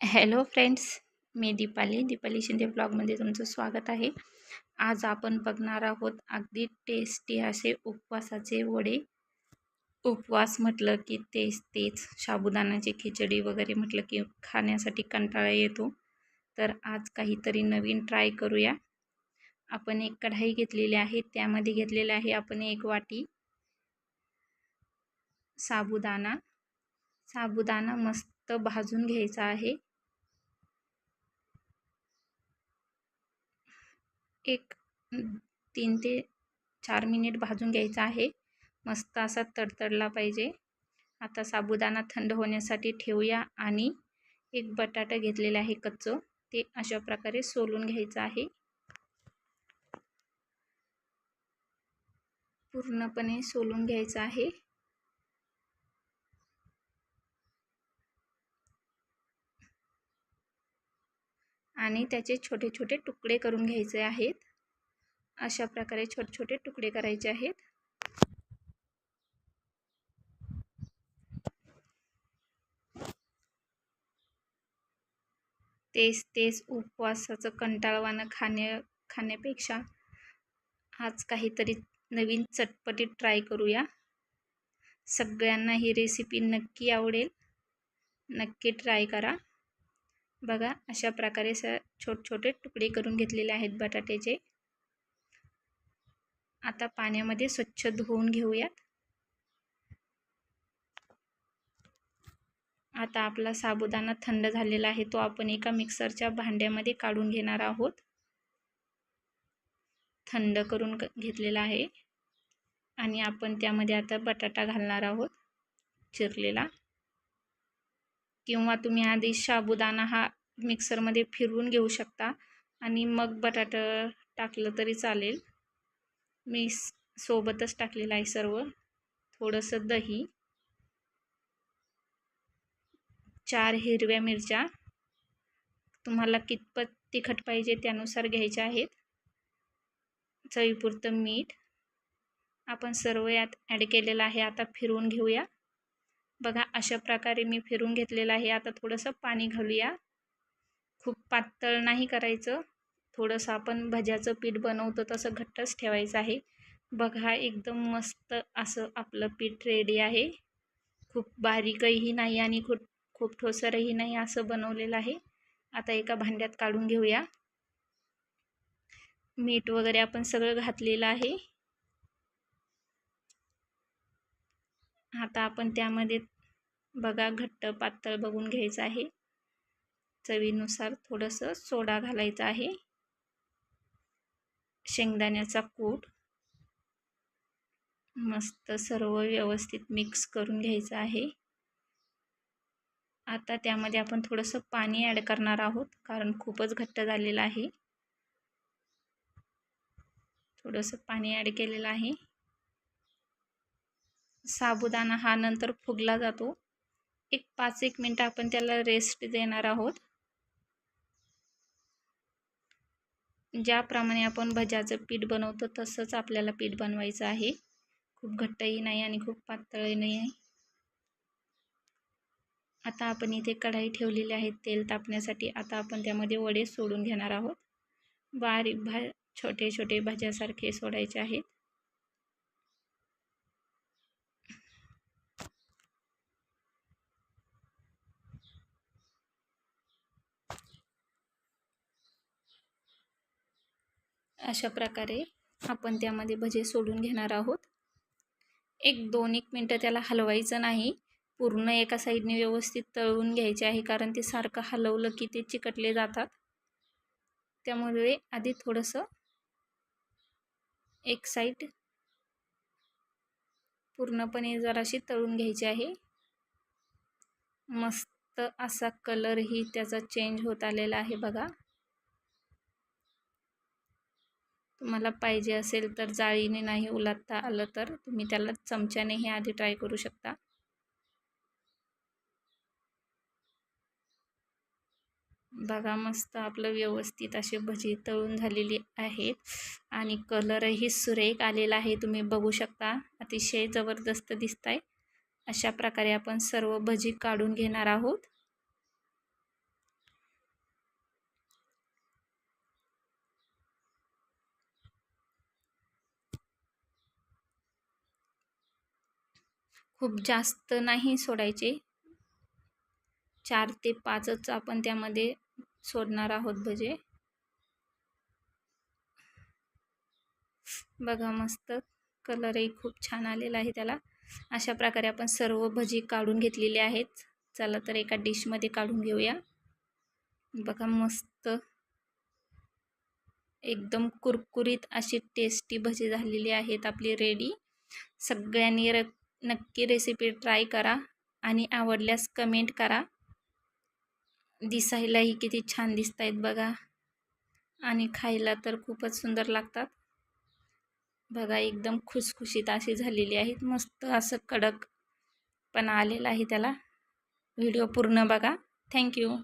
Hello friends, मी दीपाली शिंदे ब्लॉगमध्ये तुमचं स्वागत आहे. आज आपण बघणार आहोत अगदी टेस्टी असे उपवासाचे वडे. उपवास म्हटलं की तेच साबुदाण्याची खिचडी वगैरे म्हटलं की खाण्यासाठी कंटाळा येतो. तर आज काहीतरी नवीन ट्राय करूया. आपण एक कढाई घेतलेली आहे, त्यामध्ये घेतलेला आहे आपण 1 वाटी साबुदाणा मस्त भाजून घ्यायचा आहे. एक 3 ते 4 मिनिट भाजून घ्यायचा आहे. मस्त असा तडतडला पाहिजे. आता साबुदाणा थंड होण्यासाठी ठेवूया आणि एक बटाटा घेतलेला आहे कच्चं, ते अशा प्रकारे सोलून घ्यायचं आहे. पूर्णपणे सोलून घ्यायचं आहे. आणि त्याचे छोटे छोटे तुकडे करून घ्यायचे आहेत. अशा प्रकारे छोटे छोटे तुकडे करायचे आहेत. तेच उपवासाचं कंटाळवाणं खाण्यापेक्षा आज काहीतरी नवीन चटपटीत ट्राय करूया. सगळ्यांना ही रेसिपी नक्की आवडेल. नक्की ट्राय करा. बघा, अशा प्रकारे छोटे तुकडे करून घेतलेले आहेत बटाट्याचे. आता पाण्यामध्ये स्वच्छ धुवून घेऊयात. आता आपला साबुदाणा थंड झालेला आहे, तो आपण एका मिक्सरच्या भांड्यामध्ये काढून घेणार आहोत. थंड करून घेतलेला आहे आणि आपण त्यामध्ये आता बटाटा घालणार आहोत चिरलेला. किंवा तुम्ही आधी साबुदाणा हा मिक्सरमध्ये फिरवून घेऊ शकता आणि मग बटाटा टाकलं तरी चालेल. मी सोबतच टाकलेलं आहे सर्व. थोडंसं दही, 4 हिरव्या मिरच्या, तुम्हाला कितपत तिखट पाहिजे त्यानुसार घ्यायच्या आहेत. चवीपुरतं मीठ आपण सर्व यात ॲड केलेलं आहे. आता फिरवून घेऊया. बघा, अशा प्रकारे मी फिरवून घेतलेलं आहे. आता थोडंसं पाणी घालूया. खूप पातळ नाही करायचं. थोडंसं आपण भज्याचं पीठ बनवतो तसं घट्टच ठेवायचं आहे. बघा, एकदम मस्त असं आपलं पीठ रेडी आहे. खूप बारीकही नाही आणि खूप ठोसरही नाही, असं बनवलेलं आहे. आता एका भांड्यात काढून घेऊया. मीठ वगैरे आपण सगळं घातलेलं आहे. आता आपण त्यामध्ये बघा घट्ट पातळ बघून घ्यायचं आहे. चवीनुसार थोडंसं सोडा घालायचा आहे. शेंगदाण्याचा कूट मस्त सर्व व्यवस्थित मिक्स करून घ्यायचं आहे. आता त्यामध्ये आपण थोडंसं पाणी ॲड करणार आहोत, कारण खूपच घट्ट झालेलं आहे. थोडंसं पाणी ॲड केलेलं आहे. साबुदाणा हा नंतर फुगला जातो. 5-1 मिनटं आपण त्याला रेस्ट देणार आहोत. ज्याप्रमाणे आपण भज्याचं पीठ बनवतो तसंच आपल्याला पीठ बनवायचं आहे. खूप घट्टही नाही आणि खूप पातळही नाही आहे. आता आपण इथे कढाई ठेवलेली आहे तेल तापण्यासाठी. आता आपण त्यामध्ये वडे सोडून घेणार आहोत. बारीक छोटे छोटे भज्यासारखे सोडायचे आहेत. अशा प्रकारे आपण त्यामध्ये भजे सोडून घेणार आहोत. 2-1 मिनटं त्याला हलवायचं नाही. पूर्ण एका साईडने व्यवस्थित तळून घ्यायचे आहे, कारण ते सारखं हलवलं की ते चिकटले जातात. त्यामुळे आधी थोडंसं एक साईड पूर्णपणे जराशी तळून घ्यायची आहे. मस्त असा कलरही त्याचा चेंज होत आलेला आहे. बघा, तुम्हाला पाहिजे असेल तर जाळीने नाही उलटता आलं तर तुम्ही त्याला चमच्यानेही आधी ट्राय करू शकता. बघा, मस्त आपलं व्यवस्थित असे भजी तळून झालेली आहेत आणि कलरही सुरेख आलेला आहे. तुम्ही बघू शकता, अतिशय जबरदस्त दिसत आहे. अशा प्रकारे आपण सर्व भजी काढून घेणार आहोत. खूप जास्त नाही सोडायचे, 4 ते 5च आपण त्यामध्ये सोडणार आहोत भजे. बघा मस्त कलरही खूप छान आलेला आहे त्याला. अशा प्रकारे आपण सर्व भजी काढून घेतलेली आहेत. चला तर एका डिशमध्ये काढून घेऊया. बघा मस्त एकदम कुरकुरीत अशी टेस्टी भजी झालेली आहेत आपली रेडी. सगळ्यांनी नक्की रेसिपी ट्राय करा आणि आवडल्यास कमेंट करा. दिसायलाही किती छान दिसत आहेत बघा आणि खायला तर खूपच सुंदर लागतात. बघा एकदम खुसखुशीत अशी झालेली आहेत. मस्त असं कडक पण आलेलं आहे त्याला. व्हिडिओ पूर्ण बघा. थँक्यू.